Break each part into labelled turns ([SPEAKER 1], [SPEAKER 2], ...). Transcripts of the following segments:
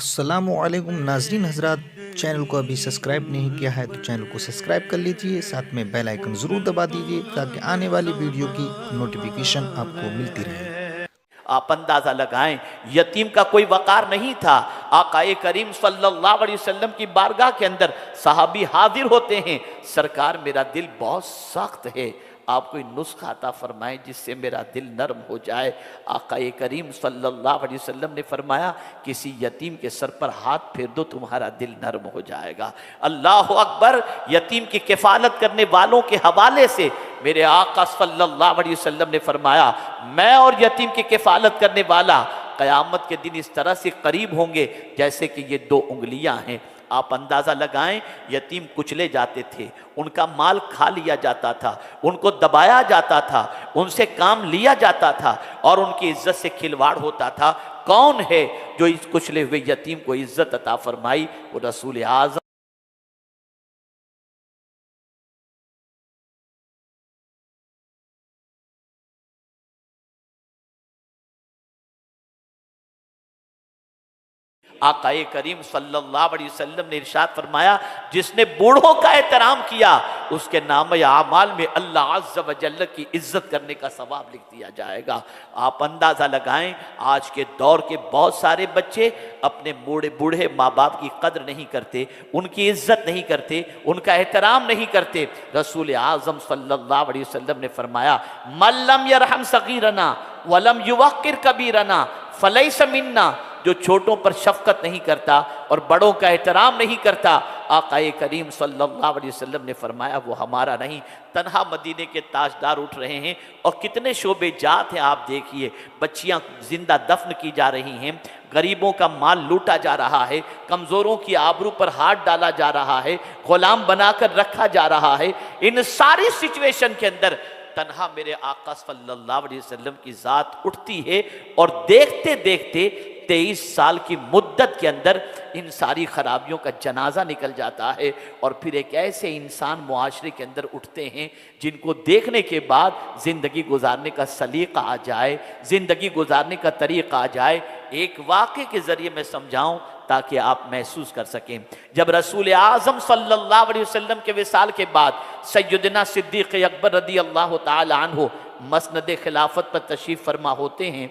[SPEAKER 1] अस्सलामुअलैकुम नाजरीन हजरात, चैनल को अभी सब्सक्राइब नहीं किया है तो चैनल को सब्सक्राइब कर लीजिए। साथ में बेल आइकन ज़रूर दबा दीजिए ताकि आने वाली वीडियो की नोटिफिकेशन आपको मिलती रहे।
[SPEAKER 2] आप अंदाजा लगाएं, यतीम का कोई वकार नहीं था। आकाए करीम सल्लल्लाहु अलैहि वसल्लम की बारगाह के अंदर सहाबी हाजिर होते हैं, सरकार मेरा दिल बहुत सख्त है, आप कोई नुस्खा अता फरमाएं जिससे मेरा दिल नरम हो जाए। आकाए करीम सल्लल्लाहु अलैहि वसल्लम ने फरमाया, किसी यतीम के सर पर हाथ फेर दो, तुम्हारा दिल नरम हो जाएगा। अल्लाह अकबर। यतीम की किफालत करने वालों के हवाले से मेरे आका सल्लल्लाहु अलैहि वसल्लम ने फरमाया, मैं और यतीम की किफालत करने वाला क़यामत के दिन इस तरह से करीब होंगे जैसे कि ये दो उंगलियां हैं। आप अंदाज़ा लगाएं, यतीम कुचले जाते थे, उनका माल खा लिया जाता था, उनको दबाया जाता था, उनसे काम लिया जाता था और उनकी इज्जत से खिलवाड़ होता था। कौन है जो इस कुचले हुए यतीम को इज्जत अता फरमाई? वो रसूल आज़म आकाए करीम सल्लल्लाहु अलैहि वसल्लम ने इरशाद फरमाया, जिसने बूढ़ों का एहतराम किया उसके नाम आमाल में अल्लाह अज़्ज़ व जल्ल की इज्जत करने का सवाब लिख दिया जाएगा। आप अंदाज़ा लगाएं, आज के दौर के बहुत सारे बच्चे अपने बूढ़े बूढ़े माँ बाप की कद्र नहीं करते, उनकी इज्जत नहीं करते, उनका एहतराम नहीं करते। रसूल आज़म सल्लल्लाहु अलैहि वसल्लम ने फरमाया, मल्लम यरहम सगीरना वलम युवक्किर कबीरना फलैस मिन्ना, जो छोटों पर शफकत नहीं करता और बड़ों का एहतराम नहीं करता, आकाए करीम सल्लल्लाहु अलैहि वसल्लम ने फरमाया वो हमारा नहीं। तन्हा मदीने के ताजदार उठ रहे हैं और कितने शोबे जात हैं आप देखिए। बच्चियां जिंदा दफन की जा रही हैं, गरीबों का माल लूटा जा रहा है, कमज़ोरों की आबरू पर हाथ डाला जा रहा है, गुलाम बनाकर रखा जा रहा है। इन सारी सिचुएशन के अंदर तन्हा मेरे आका सल्लल्लाहु अलैहि वसल्लम की ज़ात उठती है और देखते देखते 23 साल की मुद्दत के अंदर इन सारी खराबियों का जनाजा निकल जाता है और फिर एक ऐसे इंसान मुआशरे के अंदर उठते हैं जिनको देखने के बाद ज़िंदगी गुजारने का सलीका आ जाए, ज़िंदगी गुजारने का तरीक़ा आ जाए। एक वाक़े के ज़रिए मैं समझाऊं ताकि आप महसूस कर सकें। जब रसूल आज़म सल्लल्लाहु अलैहि वसल्लम के विसाल के बाद सैयदना सिद्दीक़ अकबर रदी अल्लाह ताला अन्हु मसनद खिलाफत पर तशरीफ़ फरमा होते हैं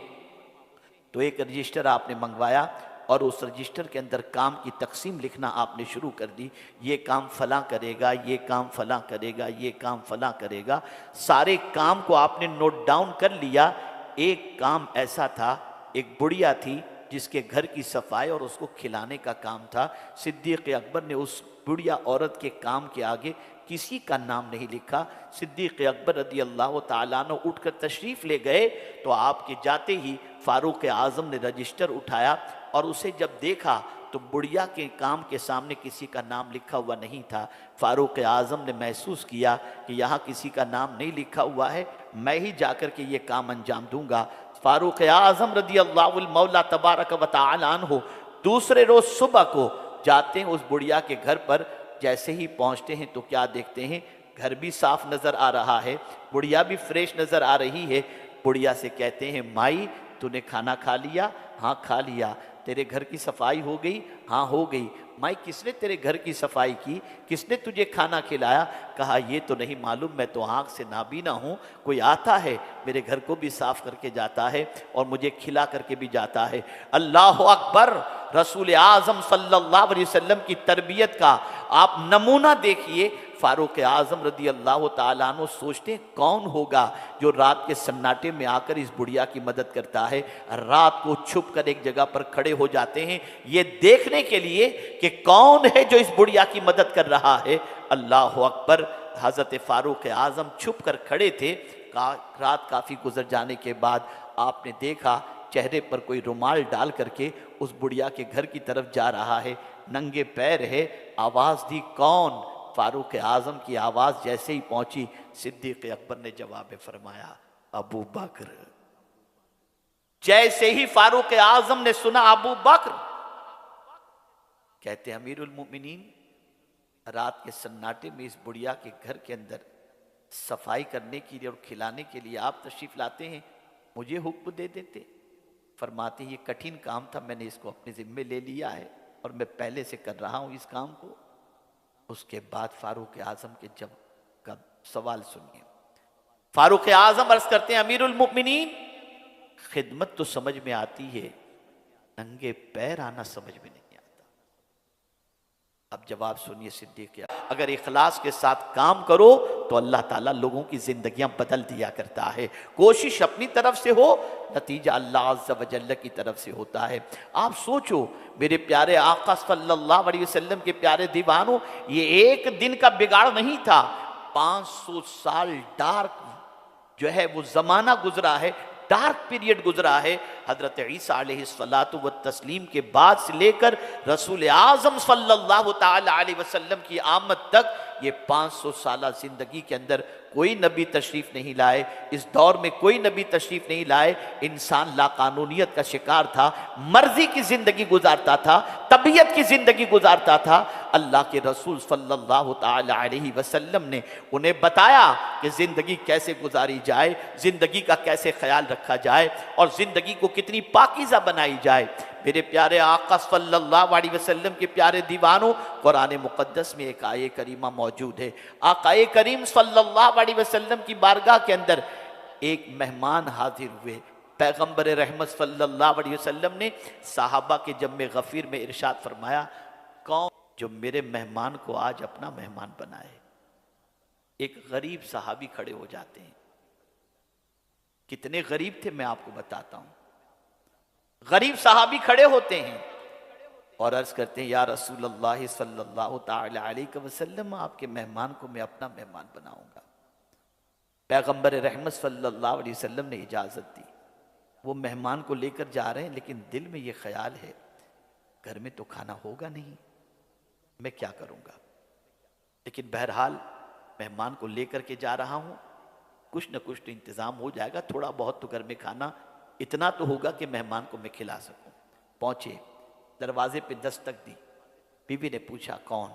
[SPEAKER 2] तो एक रजिस्टर आपने मंगवाया और उस रजिस्टर के अंदर काम की तकसीम लिखना आपने शुरू कर दी। ये काम फलां करेगा, ये काम फलां करेगा, ये काम फलां करेगा। सारे काम को आपने नोट डाउन कर लिया। एक काम ऐसा था, एक बुढ़िया थी जिसके घर की सफाई और उसको खिलाने का काम था। सिद्दीक़ अकबर ने उस बुढ़िया औरत के काम के आगे किसी का नाम नहीं लिखा। सिद्दीक़ अकबर रदी अल्लाह ताला अन्हु उठकर तशरीफ़ ले गए तो आपके जाते ही फ़ारूक आज़म ने रजिस्टर उठाया और उसे जब देखा तो बुढ़िया के काम के सामने किसी का नाम लिखा हुआ नहीं था। फ़ारूक आज़म ने महसूस किया कि यहाँ किसी का नाम नहीं लिखा हुआ है, मैं ही जाकर के ये काम अंजाम दूंगा। फ़ारूक आज़म रदी अल्लाहुल मौला तबारक व तआला अन्हु दूसरे रोज़ सुबह को जाते हैं उस बुढ़िया के घर पर। जैसे ही पहुँचते हैं तो क्या देखते हैं, घर भी साफ नज़र आ रहा है, बुढ़िया भी फ्रेश नज़र आ रही है। बुढ़िया से कहते हैं, माई तूने खाना खा लिया? हाँ खा लिया। तेरे घर की सफाई हो गई? हाँ हो गई। माई किसने तेरे घर की सफाई की, किसने तुझे खाना खिलाया? कहा ये तो नहीं मालूम, मैं तो आँख से नाबीना हूँ, कोई आता है मेरे घर को भी साफ करके जाता है और मुझे खिला करके भी जाता है। अल्लाह अकबर। रसूल आज़म सल्लल्लाहु अलैहि वसल्लम की तरबियत का आप नमूना देखिए। फ़ारूक आज़म रदी अल्लाह ताला अन्हु सोचते कौन होगा जो रात के सन्नाटे में आकर इस बुढ़िया की मदद करता है। रात को छुप कर एक जगह पर खड़े हो जाते हैं ये देखने के लिए कि कौन है जो इस बुढ़िया की मदद कर रहा है। अल्लाह अकबर। हज़रत फ़ारूक आज़म छुप कर खड़े थे। रात काफ़ी गुजर जाने के बाद आपने देखा चेहरे पर कोई रुमाल डाल करके उस बुढ़िया के घर की तरफ जा रहा है, नंगे पैर है। आवाज़ दी, कौन? फ़ारूक आज़म की आवाज़ जैसे ही पहुंची सिद्दीक़ अकबर ने जवाब फरमाया, अबू बकर। जैसे ही फ़ारूक आज़म ने सुना अबू बकर, कहते अमीरुल मोमिनीन, रात के सन्नाटे में इस बुढ़िया के घर के अंदर सफाई करने के लिए और खिलाने के लिए आप तशरीफ़ लाते हैं, मुझे हुक्म दे देते। फरमाते ये कठिन काम था, मैंने इसको अपने जिम्मे ले लिया है और मैं पहले से कर रहा हूँ इस काम को। उसके बाद फारूक आजम के जब का सवाल सुनिए। फारूक आजम अर्ज करते हैं, अमीरुल मुमिनीन, खिदमत तो समझ में आती है, नंगे पैर आना समझ में नहीं आता। अब जवाब सुनिए सिद्दीक, अगर इखलास के साथ काम करो तो अल्लाह ताला लोगों की जिंदगियां बदल दिया करता है। कोशिश अपनी तरफ से हो, नतीजा अल्लाह अज़्ज़ व जल्ल की तरफ से होता है। आप सोचो मेरे प्यारे आका सल्लल्लाहु अलैहि वसल्लम के प्यारे दीवानों, ये एक दिन का बिगाड़ नहीं था, 500 साल डार्क जो है वो जमाना गुजरा है, डार्क पीरियड गुजरा है। हजरत ईसा अलैहिस्सलातु व तस्लीम के बाद से लेकर रसूल आजम सल्लल्लाहु ताला अलैहि वसल्लम की आमद तक ये 500 साल जिंदगी के अंदर कोई नबी तशरीफ नहीं लाए। इस दौर में कोई नबी तशरीफ नहीं लाए। इंसान लाकानूनियत का शिकार था, मर्जी की जिंदगी गुजारता था, तबीयत की जिंदगी गुजारता था। अल्लाह के रसूल सल्लल्लाहु ताला अलैहि वसल्लम ने उन्हें बताया कि जिंदगी कैसे गुजारी जाए, जिंदगी का कैसे ख्याल रखा जाए और जिंदगी को कितनी पाकीज़ा बनाई जाए। मेरे प्यारे आका सल्लल्लाहु अलैहि वसल्लम के प्यारे दीवानों, कुरान मुक़द्दस में एक आये करीमा मौजूद है। आकाए करीम सल्लल्लाहु अलैहि वसल्लम की बारगाह के अंदर एक मेहमान हाजिर हुए। पैगंबर रहमत सल्लल्लाहु अलैहि वसल्लम ने साहबा के जम्मे गफीर में इरशाद फरमाया, कौन जो मेरे मेहमान को आज अपना मेहमान बनाए। एक गरीब सहाबी खड़े हो जाते हैं। कितने गरीब थे मैं आपको बताता हूं। गरीब सहाबी खड़े होते हैं और अर्ज करते हैं, या रसूल अल्लाह सल्लल्लाहु ताला अलैहि वसल्लम, आपके मेहमान को मैं अपना मेहमान बनाऊंगा। पैगंबर रहमत सल्लल्लाहु अलैहि वसल्लम ने इजाजत दी। वो मेहमान को लेकर जा रहे हैं, लेकिन दिल में ये ख्याल है घर में तो खाना होगा नहीं, मैं क्या करूंगा। लेकिन बहरहाल मेहमान को लेकर के जा रहा हूं, कुछ न कुछ तो इंतजाम हो जाएगा, थोड़ा बहुत तो घर में खाना इतना तो होगा कि मेहमान को मैं खिला सकूं। पहुंचे, दरवाजे पे दस्तक दी। बीवी ने पूछा कौन।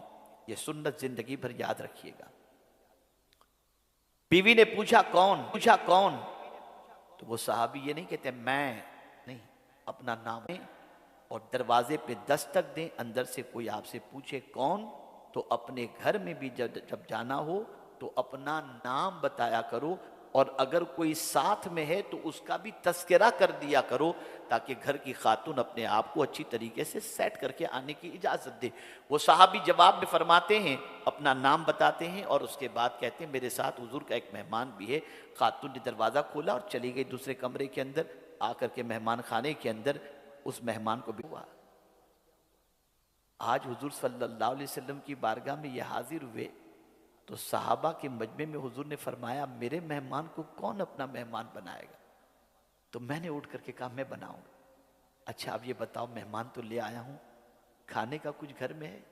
[SPEAKER 2] ये सुन्नत जिंदगी भर याद रखिएगा। बीवी ने पूछा कौन। तो वो सहाबी ये नहीं कहते मैं नहीं, अपना नाम है और दरवाजे पे दस्तक दें, अंदर से कोई आपसे पूछे कौन, तो अपने घर में भी जब जाना हो तो अपना नाम बताया करो, और अगर कोई साथ में है तो उसका भी तस्करा कर दिया करो, ताकि घर की खातून अपने आप को अच्छी तरीके से सेट करके आने की इजाज़त दे। वो साहबी जवाब में फरमाते हैं, अपना नाम बताते हैं और उसके बाद कहते हैं मेरे साथ हुजूर का एक मेहमान भी है। खातून ने दरवाज़ा खोला और चली गई दूसरे कमरे के अंदर। आकर के मेहमान खाने के अंदर उस मेहमान को भी हुआ। आज हुजूर सल्लल्लाहु अलैहि वसल्लम की बारगाह में ये हाजिर हुए तो सहाबा के मजमे में हुजूर ने फरमाया, मेरे मेहमान को कौन अपना मेहमान बनाएगा। तो मैंने उठ करके कहा मैं बनाऊंगा। अच्छा अब ये बताओ, मेहमान तो ले आया हूं, खाने का कुछ घर में है।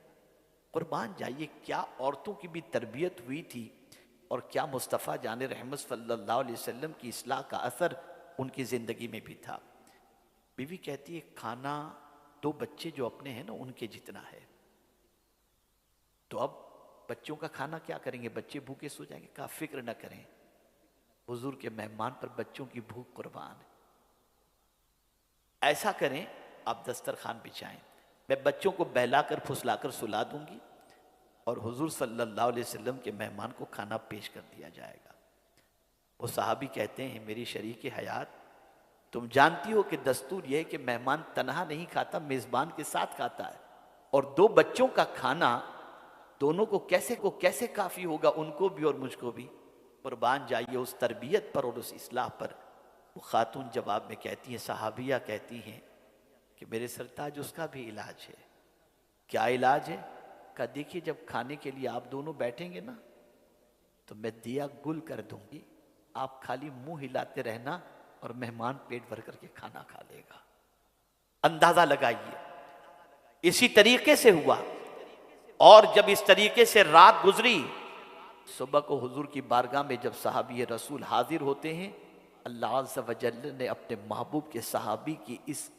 [SPEAKER 2] कुर्बान जाइए, क्या औरतों की भी तरबियत हुई थी और क्या मुस्तफ़ा जान रहमत सल्लल्लाहु अलैहि वसल्लम की इस्लाह का असर उनकी ज़िंदगी में भी था। बीवी कहती है खाना 2 बच्चे जो अपने हैं ना उनके जितना है, तो अब बच्चों का खाना क्या करेंगे, बच्चे भूखे सो जाएंगे। कहा फिक्र न करें, हुजूर के मेहमान पर बच्चों की भूख कुर्बान है। ऐसा करें आप दस्तरखान बिछाएं, मैं बच्चों को बहलाकर फुसलाकर सुला दूंगी और हुजूर सल्लल्लाहु अलैहि वसल्लम के मेहमान को खाना पेश कर दिया जाएगा। वो साहबी कहते हैं, मेरी शरीक हयात, तुम जानती हो कि दस्तूर यह है कि मेहमान तन्हा नहीं खाता, मेज़बान के साथ खाता है। और 2 बच्चों का खाना दोनों को कैसे काफ़ी होगा, उनको भी और मुझको भी। कुर्बान जाइए उस तरबियत पर और उस इस्लाह पर। वो खातून जवाब में कहती हैं, सहाबिया कहती हैं कि मेरे सरताज उसका भी इलाज है। क्या इलाज है? कहा देखिए जब खाने के लिए आप दोनों बैठेंगे ना तो मैं दिया गुल कर दूंगी, आप खाली मुंह हिलाते रहना और मेहमान पेट भर करके खाना खा लेगा। अंदाजा लगाइए, इसी तरीके से हुआ। और जब इस तरीके से रात गुजरी, सुबह को हुजूर की बारगाह में जब सहाबी रसूल हाजिर होते हैं, अल्लाह अज़्ज़ व जल्ल ने अपने महबूब के सहाबी की इस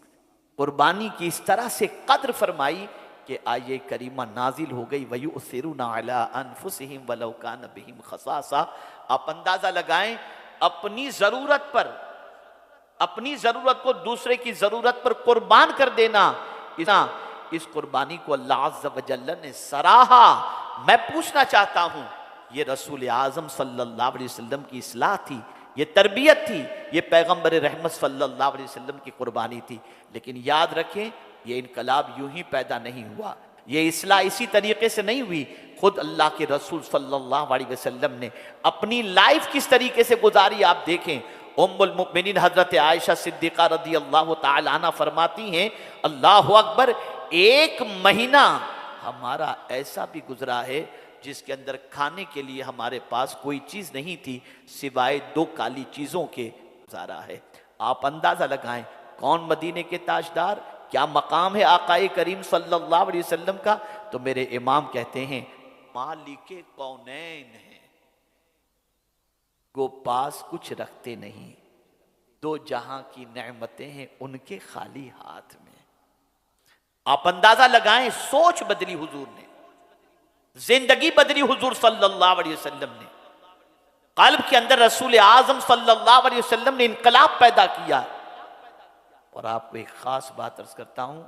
[SPEAKER 2] कुर्बानी की इस तरह से कद्र फरमाई कि आये करीमा नाजिल हो गई, वयुसिरूना अला अनफुसिहिम वलौ कान बिहिम खसासा। आप अंदाजा लगाएं, अपनी जरूरत पर अपनी जरूरत को दूसरे की जरूरत पर कुर्बान कर देना, इस कुर्बानी को अल्लाह अज़्ज़ व जल्ल ने सराहा। मैं पूछना चाहता हूं, ये रसूल आजम सल्लल्लाहु अलैहि वसल्लम की इस्लाह थी, ये तरबियत थी, ये पैगंबर रहमत सल्लल्लाहु अलैहि वसल्लम की कुर्बानी थी। लेकिन याद रखें, ये इनकलाब यूं ही पैदा नहीं हुआ, ये इस्लाह इसी तरीके से नहीं हुई। खुद अल्लाह के रसूल सल्लल्लाहु अलैहि वसल्लम ने अपनी लाइफ किस तरीके से गुजारी आप देखें। उम्मुल मुमिनीन हजरत आयशा सिद्दीक़ा रदी अल्लाह तआला अन्हा फरमाती हैं, अल्लाह अकबर, एक महीना हमारा ऐसा भी गुजरा है जिसके अंदर खाने के लिए हमारे पास कोई चीज नहीं थी सिवाय 2 काली चीजों के, गुजारा है। आप अंदाजा लगाएं कौन मदीने के ताजदार, क्या मकाम है आकाए करीम सल्लल्लाहु अलैहि वसल्लम का। तो मेरे इमाम कहते हैं, मालिके कौनैन है, वो पास कुछ रखते नहीं, 2 जहां की नेमतें हैं उनके खाली हाथ में। आप अंदाजा लगाएं, सोच बदली हुजूर ने, जिंदगी बदली हुजूर सल्लल्लाहु अलैहि वसल्लम ने, कल्ब के अंदर रसूल आजम सल्लल्लाहु अलैहि वसल्लम ने इनकलाब पैदा किया। और आपको एक खास बात अर्ज करता हूं,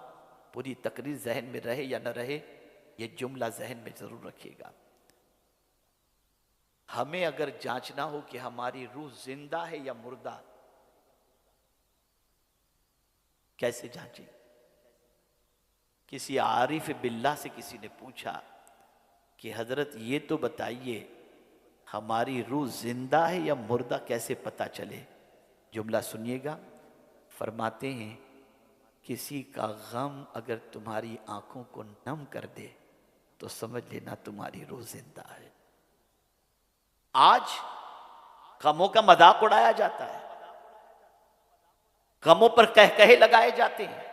[SPEAKER 2] पूरी तकरीर जहन में रहे या न रहे, ये जुमला जहन में जरूर रखिएगा। हमें अगर जांचना हो कि हमारी रूह जिंदा है या मुर्दा, कैसे जांचें? किसी आरिफ बिल्लाह से किसी ने पूछा कि हजरत ये तो बताइए, हमारी रूह जिंदा है या मुर्दा कैसे पता चले? जुमला सुनिएगा। फरमाते हैं, किसी का गम अगर तुम्हारी आंखों को नम कर दे तो समझ लेना तुम्हारी रूह जिंदा है। आज गमों का मजाक उड़ाया जाता है, गमों पर कहे लगाए जाते हैं।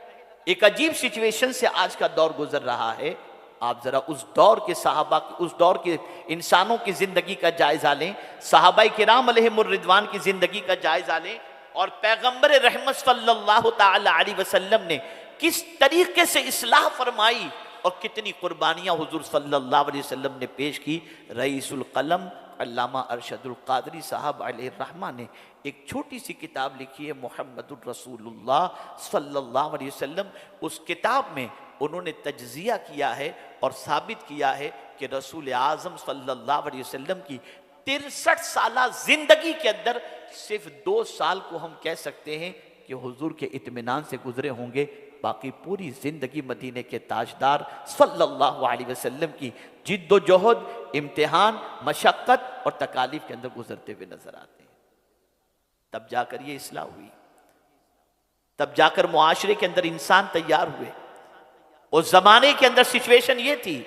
[SPEAKER 2] एक अजीब सिचुएशन से आज का दौर गुजर रहा है। आप जरा उस दौर के सहाबा, उस दौर के इंसानों की जिंदगी का जायजा लें, सहाबाए किराम अलैहिमुर रिदवान की जिंदगी का जायजा लें, और पैगंबर रहमत सल्लल्लाहु ताला अलैहि वसल्लम ने किस तरीके से इस्लाह फरमाई और कितनी कुर्बानियां हुजूर सल्लल्लाहु अलैहि वसल्लम ने पेश की। रईसुल कलम अल्लामा अरशदुल कादरी साहब अलैहिर्रहमा ने एक छोटी सी किताब लिखी है, मुहम्मदुर रसूलुल्लाह सल्लल्लाहु अलैहि वसल्लम। उस किताब में उन्होंने तज्जिया किया है और साबित किया है कि रसूल आजम सल्लल्लाहु अलैहि वसल्लम की 63 साला जिंदगी के अंदर सिर्फ 2 साल को हम कह सकते हैं कि हुजूर के इत्मीनान से गुजरे होंगे। बाकी पूरी जिंदगी मदीने के ताजदार सल्लल्लाहु अलैहि वसल्लम की जिद्दोजहद, इम्तिहान, मशक्कत और तकालीफ के अंदर गुजरते हुए नजर आते हैं। तब जाकर ये इस्लाह हुई, तब जाकर मुआशरे के अंदर इंसान तैयार हुए। उस जमाने के अंदर सिचुएशन ये थी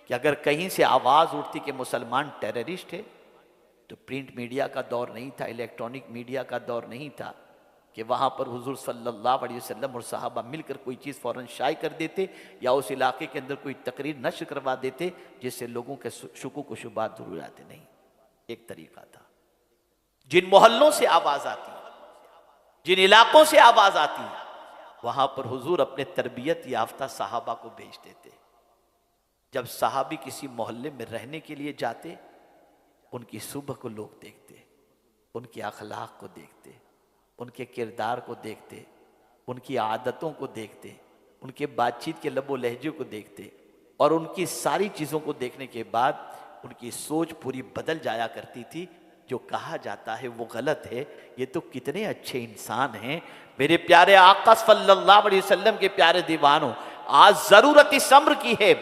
[SPEAKER 2] कि अगर कहीं से आवाज उठती कि मुसलमान टेररिस्ट है, तो प्रिंट मीडिया का दौर नहीं था, इलेक्ट्रॉनिक मीडिया का दौर नहीं था कि वहां पर हुजूर सल्लल्लाहु अलैहि वसल्लम और सहाबा मिलकर कोई चीज़ फौरन शाये कर देते या उस इलाके के अंदर कोई तकरीर नश्र करवा देते जिससे लोगों के शुकूक व शुबात दूर हो जाते। नहीं, एक तरीका था। जिन मोहल्लों से आवाज आती, जिन इलाकों से आवाज आती, वहां पर हुजूर अपने तरबियत याफ्ता सहाबा को भेज देते। जब सहाबी किसी मोहल्ले में रहने के लिए जाते, उनकी सुबह को लोग देखते, उनके अखलाक को देखते, उनके किरदार को देखते, उनकी आदतों को देखते, उनके बातचीत के लबो लहजे को देखते, और उनकी सारी चीज़ों को देखने के बाद उनकी सोच पूरी बदल जाया करती थी। जो कहा जाता है वो गलत है, ये तो कितने अच्छे इंसान हैं। मेरे प्यारे आका सल्लल्लाहु अलैहि वसल्लम के प्यारे दीवानों, आज ज़रूरत इस अम्र की है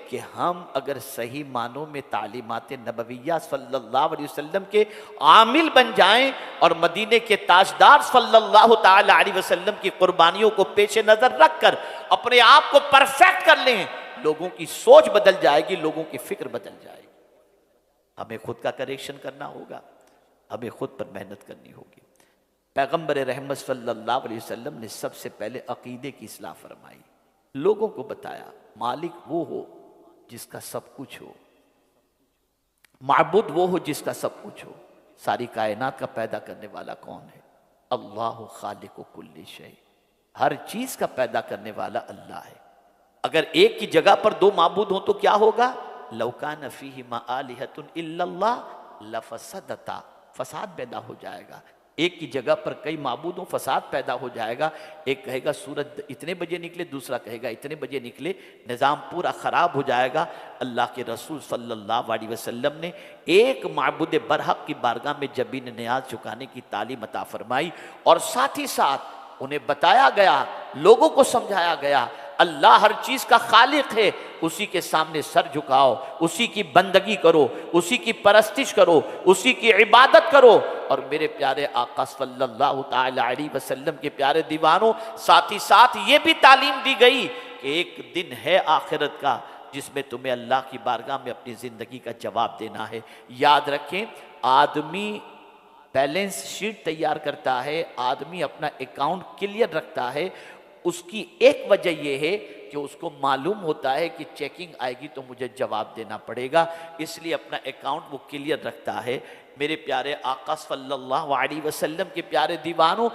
[SPEAKER 2] कि हम अगर सही मानों में तालीमात नबविया सल्लल्लाहु अलैहि वसल्लम के आमिल बन जाएं और मदीने के ताजदार सल्लल्लाहु ताला अलैहि वसल्लम की कुर्बानियों को पेश नज़र रखकर अपने आप को परफेक्ट कर लें, लोगों की सोच बदल जाएगी, लोगों की फिक्र बदल जाएगी। हमें खुद का करेक्शन करना होगा, हमें खुद पर मेहनत करनी होगी। पैगंबर रहमत सल्लल्लाहु अलैहि वसल्लम ने सबसे पहले अकीदे की इस्लाह फरमाई, लोगों को बताया मालिक वो हो जिसका सब कुछ हो, माबूद वो हो जिसका सब कुछ हो। सारी कायनात का पैदा करने वाला कौन है? अल्लाह खालिकु कुल्ली शै, हर चीज का पैदा करने वाला अल्लाह है। अगर एक की जगह पर 2 माबूद हो तो क्या होगा? लौकान फीहिमा आलिहतुन इल्लल्लाह लफसदता, फसाद पैदा हो जाएगा। एक की जगह पर कई माबूदों, फसाद पैदा हो जाएगा। एक कहेगा सूरज इतने बजे निकले, दूसरा कहेगा इतने बजे निकले, निज़ाम पूरा ख़राब हो जाएगा। अल्लाह के रसूल सल्लल्लाहु अलैहि वसल्लम ने एक माबूद बरहक की बारगाह में जबीन नियाज चुकाने की तालीम अता फरमाई, और साथ ही साथ उन्हें बताया गया, लोगों को समझाया गया, अल्लाह हर चीज का खालिक है, उसी के सामने सर झुकाओ, उसी की बंदगी करो, उसी की परस्तिश करो, उसी की इबादत करो। और मेरे प्यारे आका सल्लल्लाहु ताला अलैहि वसल्लम के प्यारे दीवानों, साथ ही साथ ये भी तालीम दी गई कि एक दिन है आखिरत का जिसमें तुम्हें अल्लाह की बारगाह में अपनी जिंदगी का जवाब देना है। याद रखें, आदमी बैलेंस शीट तैयार करता है, आदमी अपना अकाउंट क्लियर रखता है, उसकी एक वजह यह है कि उसको मालूम होता है कि चेकिंग आएगी तो मुझे जवाब देना पड़ेगा, इसलिए अपना अकाउंट वो क्लियर रखता है। मेरे प्यारे आका सल्लल्लाहु अलैहि वसल्लम के प्यारे दीवानों,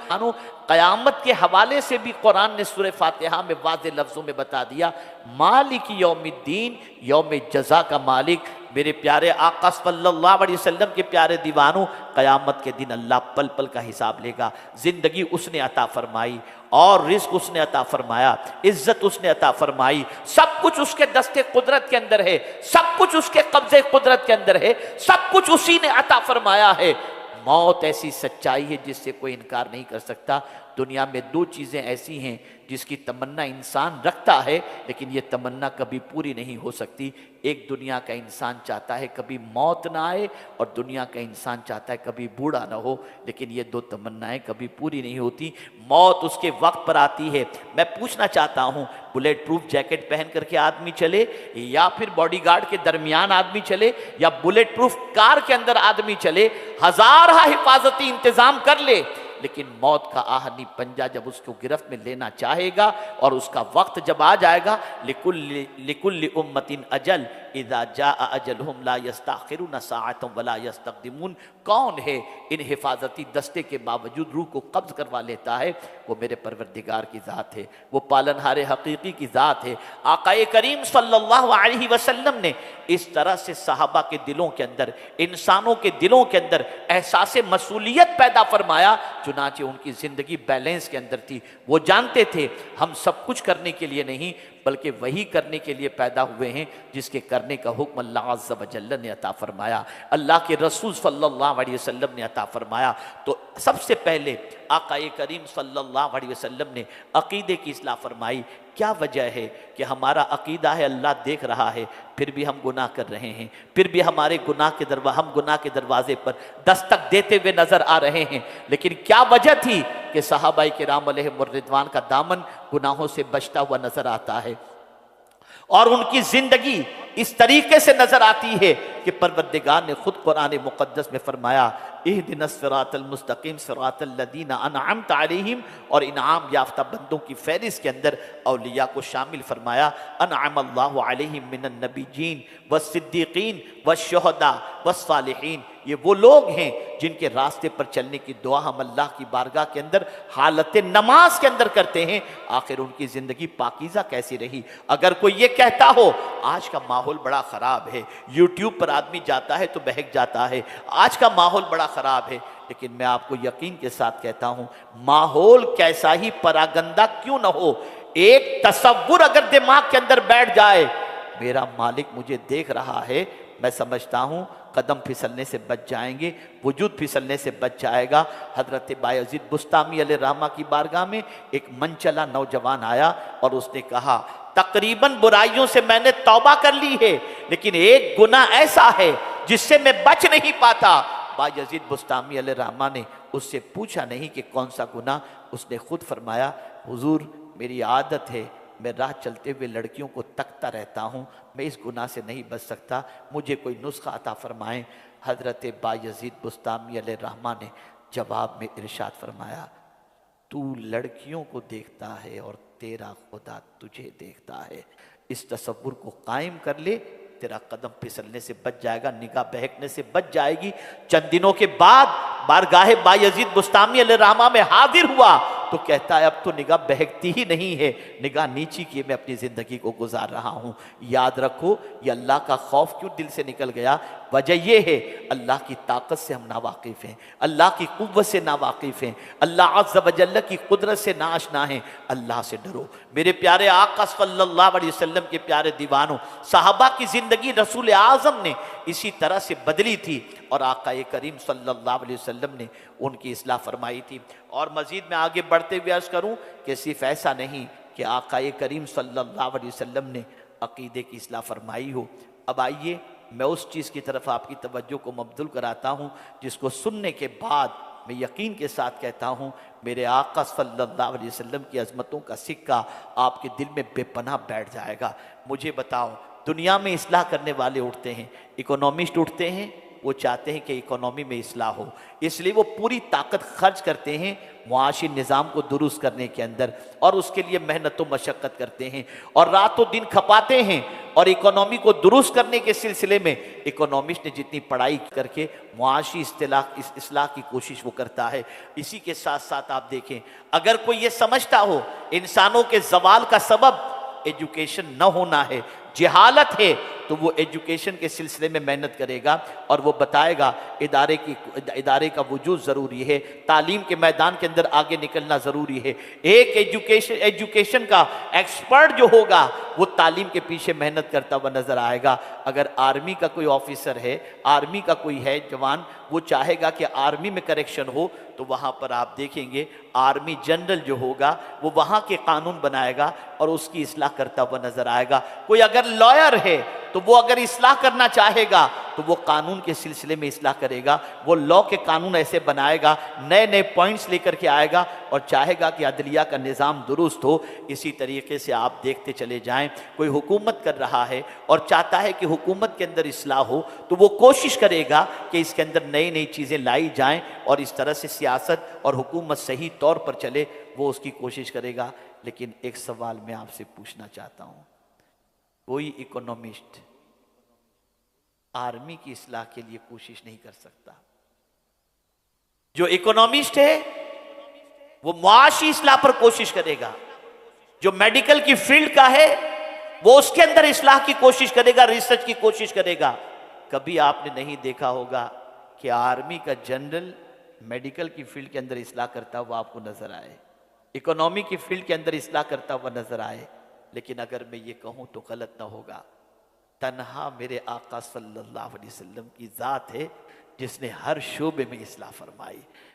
[SPEAKER 2] क़यामत के हवाले से भी कुरान ने सूरह फातिहा में वाज़ेह लफ्ज़ों में बता दिया, मालिक यौमिद्दीन, यौम जज़ा का मालिक। मेरे प्यारे आका सल्लल्लाहु अलैहि वसल्लम के प्यारे दीवानों, क़यामत के दिन अल्लाह पल पल का हिसाब लेगा। ज़िंदगी उसने अता फरमाई और रिज़्क़ उसने अता फरमाया, इज्जत उसने अता फरमाई, सब कुछ उसके दस्ते कुदरत के अंदर है, सब कुछ उसके कब्जे कुदरत के अंदर है, सब कुछ उसी ने अता फरमाया है। मौत ऐसी सच्चाई है जिससे कोई इनकार नहीं कर सकता। दुनिया में दो चीज़ें ऐसी हैं जिसकी तमन्ना इंसान रखता है, लेकिन ये तमन्ना कभी पूरी नहीं हो सकती। एक दुनिया का इंसान चाहता है कभी मौत ना आए, और दुनिया का इंसान चाहता है कभी बूढ़ा ना हो, लेकिन ये दो तमन्नाएं कभी पूरी नहीं होती। मौत उसके वक्त पर आती है। मैं पूछना चाहता हूँ, बुलेट प्रूफ जैकेट पहन करके आदमी चले, या फिर बॉडीगार्ड के दरमियान आदमी चले, या बुलेट प्रूफ कार के अंदर आदमी चले, हजार हिफाजती इंतजाम कर ले, लेकिन मौत का आहनी पंजा जब उसको गिरफ्त में लेना चाहेगा और उसका वक्त जब आ जाएगा, लिकुल्लि उम्मतिन अजल इज़ा जा अजलहुम ला यस्ताखिरून साअतन वला यस्तक़दिमून। कौन है इन हिफाजती दस्ते के बावजूद रूह को कब्ज करवा लेता है? वो मेरे परवरदिगार की ज़ात है, वो पालनहारे हकीकी की ज़ात है। आक़ाए करीम सल्लल्लाहु अलैहि वसल्लम ने इस तरह से सहाबा के दिलों के अंदर, इंसानों के दिलों के अंदर एहसास मसूलियत पैदा फरमाया, चुनांचे उनकी ज़िंदगी बैलेंस के अंदर थी। वो जानते थे हम सब कुछ करने के लिए नहीं, बल्कि वही करने के लिए पैदा हुए हैं जिसके करने का हुक्म अल्लाह अज़्ज़ व जल्ल ने अता फरमाया, अल्लाह के रसूल सल्लल्लाहु अलैहि वसल्लम ने अता फरमाया। तो सबसे पहले आक़ाए करीम सल्लल्लाहु अलैहि वसल्लम ने अक़ीदे की इस्लाह फरमाई। क्या वजह है कि हमारा अक़ीदा है अल्लाह देख रहा है, फिर भी हम गुनाह कर रहे हैं, फिर भी हमारे हम गुनाह के दरवाजे पर दस्तक देते हुए नजर आ रहे हैं। लेकिन क्या वजह थी कि सहाबाए किराम अलैहिमुर रिज़वान का दामन गुनाहों से बचता हुआ नजर आता है, और उनकी जिंदगी इस तरीके से नजर आती है कि परवरदिगार ने खुद कुरान मुक़द्दस में फरमाया, इहदिनस सिरातल मुस्तकीम सिरातल लदीना अनअमत अलैहिम, और इनाम याफ्ता बंदों की फहरिस्त के अंदर औलिया को शामिल फरमाया। अनअमल्लाहु अलैहिम मिनन नबिय्यीन वस्सिद्दीकीन वश्शुहदा वस्सालिहीन। ये वो लोग हैं जिनके रास्ते पर चलने की दुआ हम अल्लाह की बारगाह के अंदर हालत नमाज के अंदर करते हैं। आखिर उनकी ज़िंदगी पाकीज़ा कैसी रही? अगर कोई ये कहता हो आज का माहौल बड़ा ख़राब है, यूट्यूब पर आदमी जाता है तो बहक जाता है, आज का माहौल बड़ा ख़राब है, लेकिन मैं आपको यकीन के साथ कहता हूँ, माहौल कैसा ही परागंदा क्यों न हो, एक तसव्वुर अगर दिमाग के अंदर बैठ जाए, मेरा मालिक मुझे देख रहा है, मैं समझता हूँ कदम फिसलने से बच जाएंगे, वजूद फिसलने से बच जाएगा। हजरत बायजीद बुस्तामी अलैहिर्रहमा की बारगाह में एक मनचला नौजवान आया और उसने कहा, तकरीबन बुराइयों से मैंने तौबा कर ली है, लेकिन एक गुनाह ऐसा है जिससे मैं बच नहीं पाता। बायजीद बुस्तामी अलैहिर्रहमा ने उससे पूछा नहीं कि कौन सा गुनाह, उसने खुद फरमाया, हुजूर मेरी आदत है, मैं राह चलते हुए लड़कियों को तकता रहता हूँ, मैं इस गुनाह से नहीं बच सकता, मुझे कोई नुस्खा अता फरमाएं। हज़रत बायजीद बुस्तामी अलैहिर्रहमा ने जवाब में इरशाद फरमाया, तू लड़कियों को देखता है और तेरा खुदा तुझे देखता है, इस तसव्वुर को कायम कर ले, तेरा कदम फिसलने से बच जाएगा, निगाह बहकने से बच जाएगी। चंद दिनों के बाद बारगाहे बायजीद बुस्तामी अलैहिर्रहमा में हाजिर हुआ तो कहता है अब तो निगाह बहकती ही नहीं है, निगाह नीची किए मैं अपनी ज़िंदगी को गुजार रहा हूँ। याद रखो ये अल्लाह का खौफ क्यों दिल से निकल गया, वजह यह है अल्लाह की ताकत से हम नावाकिफ़ हैं, अल्लाह की कुव्वत से नावाकिफ़ हैं, अल्लाह अज़्ज़ व जल्ल की कुदरत से नाआशना हैं। अल्लाह से डरो। मेरे प्यारे आका सल्लल्लाहु अलैहि वसल्लम के प्यारे दीवानों, साहबा की ज़िंदगी रसूल आज़म ने इसी तरह से बदली थी और आका करीम सल्लल्लाहु अलैहि वसल्लम ने उनकी इस्लाह फरमाई थी। और मज़ीद मैं आगे बढ़ते हुए अर्ज़ करूँ कि सिर्फ ऐसा नहीं कि आका करीम सल्लल्लाहु अलैहि वसल्लम ने अक़ीदे की इस्लाह फरमाई हो। अब आइए मैं उस चीज़ की तरफ आपकी तवज्जो को मबदूल कराता हूँ जिसको सुनने के बाद मैं यकीन के साथ कहता हूँ मेरे आका सल्लल्लाहु अलैहि वसल्लम की अज़मतों का सिक्का आपके दिल में बेपनाह बैठ जाएगा। मुझे बताओ, दुनिया में इस्लाह करने वाले उठते हैं, इकोनॉमिस्ट उठते हैं, वो चाहते हैं कि इकोनॉमी में इस्लाह हो, इसलिए वो पूरी ताकत खर्च करते हैं मुआशी निज़ाम को दुरुस्त करने के अंदर और उसके लिए मेहनत व मशक्क़त करते हैं और रातों दिन खपाते हैं। और इकोनॉमी को दुरुस्त करने के सिलसिले में इकोनॉमिस्ट ने जितनी पढ़ाई करके मुआशी इस्लाह की कोशिश वो करता है। इसी के साथ साथ आप देखें, अगर कोई ये समझता हो इंसानों के जवाल का सबब एजुकेशन न होना है, जहालत है, तो वो एजुकेशन के सिलसिले में मेहनत करेगा और वो बताएगा इदारे का वजूद ज़रूरी है, तालीम के मैदान के अंदर आगे निकलना ज़रूरी है। एक एजुकेशन का एक्सपर्ट जो होगा वो तालीम के पीछे मेहनत करता हुआ नज़र आएगा। अगर आर्मी का कोई ऑफिसर है, आर्मी का कोई है जवान, वो चाहेगा कि आर्मी में करेक्शन हो तो वहाँ पर आप देखेंगे आर्मी जनरल जो होगा वो वहाँ के कानून बनाएगा और उसकी इस्लाह करता हुआ नज़र आएगा। कोई अगर लॉयर है तो वो अगर इस्लाह करना चाहेगा तो वो कानून के सिलसिले में इस्लाह करेगा, वो लॉ के कानून ऐसे बनाएगा, नए नए पॉइंट्स लेकर के आएगा और चाहेगा कि अदलिया का निज़ाम दुरुस्त हो। इसी तरीके से आप देखते चले जाएं, कोई हुकूमत कर रहा है और चाहता है कि हुकूमत के अंदर इस्लाह हो तो वो कोशिश करेगा कि इसके अंदर नई नई चीज़ें लाई जाएं और इस तरह से सियासत और हुकूमत सही तौर पर चले, वो उसकी कोशिश करेगा। लेकिन एक सवाल मैं आपसे पूछना चाहता हूँ, कोई इकोनॉमिस्ट आर्मी की इस्लाह के लिए कोशिश नहीं कर सकता। जो इकोनॉमिस्ट है वो मुआशी इस्लाह पर कोशिश करेगा, जो मेडिकल की फील्ड का है वो उसके अंदर इस्लाह की कोशिश करेगा, रिसर्च की कोशिश करेगा। कभी आपने नहीं देखा होगा कि आर्मी का जनरल मेडिकल की फील्ड के अंदर इस्लाह करता हुआ आपको नजर आए, इकोनॉमी की फील्ड के अंदर इस्लाह करता हुआ नजर आए। लेकिन अगर मैं ये कहूँ तो गलत ना होगा, तन्हा मेरे आका सल्लल्लाहु अलैहि वसल्लम की ज़ात है जिसने हर शोबे में इस्लाह फरमाई।